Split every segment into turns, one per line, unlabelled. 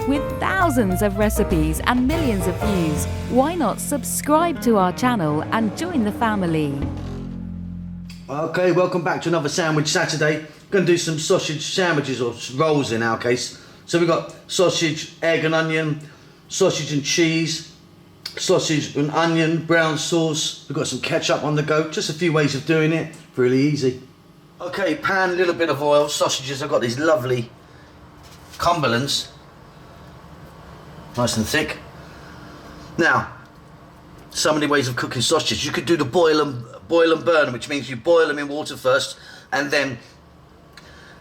With thousands of recipes and millions of views, why not subscribe to our channel and join the family?
Okay, welcome back to another Sandwich Saturday. Going to do some sausage sandwiches, or rolls in our case. So we've got sausage, egg and onion, sausage and cheese, sausage and onion, brown sauce. We've got some ketchup on the go. Just a few ways of doing it. Really easy. Okay, pan, a little bit of oil. Sausages, I've got these lovely Cumberlands. Nice and thick. Now, so many ways of cooking sausages. You could do the boil and burn, which means you boil them in water first and then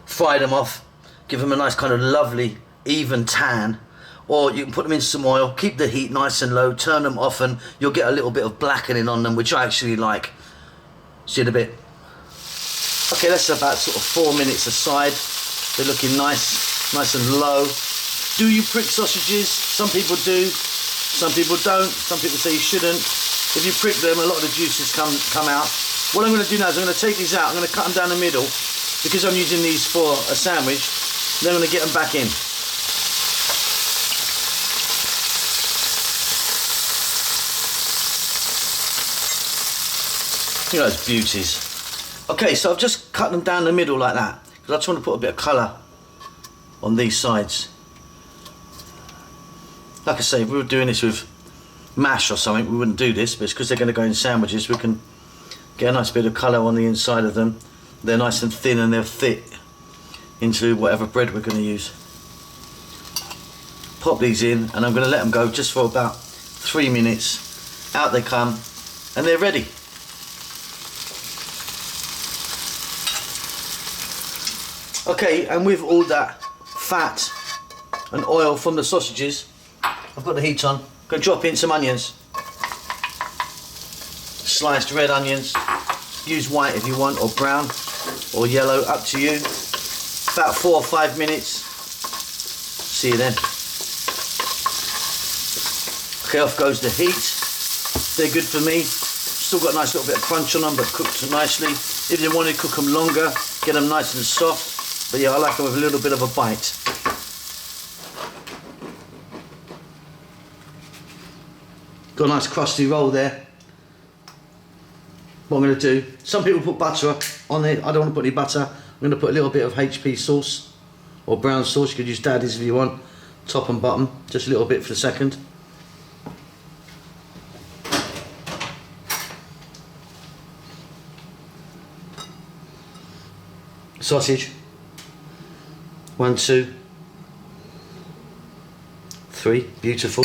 fry them off, give them a nice kind of lovely even tan, or you can put them in some oil, keep the heat nice and low, turn them off, and you'll get a little bit of blackening on them, which I actually like. See it a bit. Okay, that's about sort of 4 minutes aside. They're looking nice and low. Do you prick sausages? Some people do, some people don't. Some people say you shouldn't. If you prick them, a lot of the juices come out. What I'm going to do now is I'm going to take these out. I'm going to cut them down the middle because I'm using these for a sandwich. Then I'm going to get them back in. You know, those beauties. Okay, so I've just cut them down the middle like that because I just want to put a bit of colour on these sides. Like I say, if we were doing this with mash or something, we wouldn't do this, but it's because they're going to go in sandwiches. We can get a nice bit of colour on the inside of them. They're nice and thin and they'll fit into whatever bread we're going to use. Pop these in and I'm going to let them go just for about 3 minutes. Out they come and they're ready. Okay, and with all that fat and oil from the sausages, I've got the heat on. Going to drop in some onions. Sliced red onions. Use white if you want, or brown, or yellow, up to you. About 4 or 5 minutes. See you then. Okay, off goes the heat. They're good for me. Still got a nice little bit of crunch on them, but cooked nicely. If you want to cook them longer, get them nice and soft. But yeah, I like them with a little bit of a bite. Got a nice crusty roll there. What I'm going to do, some people put butter on it. I don't want to put any butter. I'm going to put a little bit of HP sauce or brown sauce. You could use Daddy's if you want. Top and bottom, just a little bit for the second. Sausage. 1, 2, 3. Beautiful.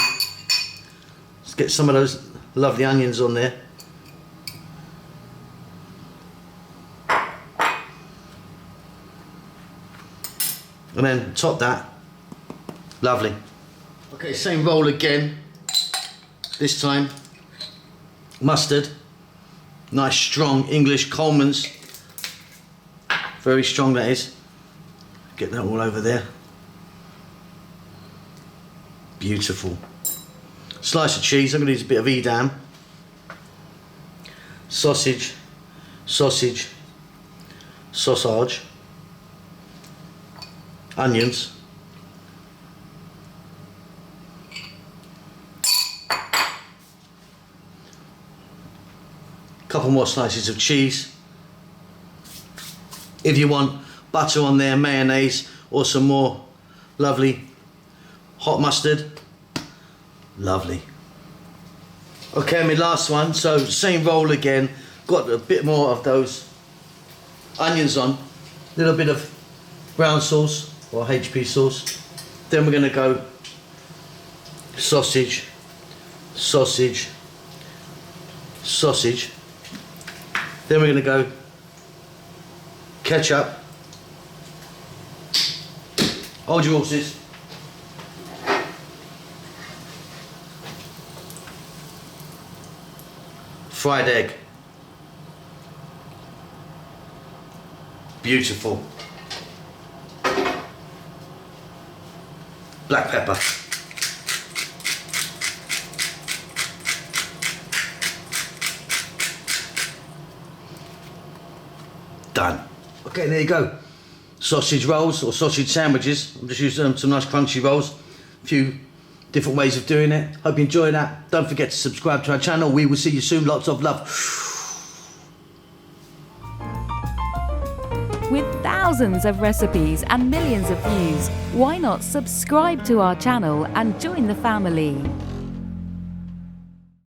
Let's get some of those lovely onions on there. And then top that. Lovely. Okay, same roll again. This time mustard. Nice strong English Coleman's. Very strong, that is. Get that all over there. Beautiful. Slice of cheese. I'm going to use a bit of Edam. Sausage. Sausage. Sausage. Onions. Couple more slices of cheese. If you want butter on there, mayonnaise, or some more lovely hot mustard. Lovely. Okay, my last one. So same roll again. Got a bit more of those onions on. A little bit of brown sauce or HP sauce. Then we're going to go sausage, sausage, sausage. Then we're going to go ketchup. Hold your horses. Fried egg. Beautiful. Black pepper. Done. Okay, there you go. Sausage rolls or sausage sandwiches. I'm just using some nice crunchy rolls. few different ways of doing it. Hope you enjoy that. Don't forget to subscribe to our channel. We will see you soon. Lots of love.
With thousands of recipes and millions of views, why not subscribe to our channel and join the family?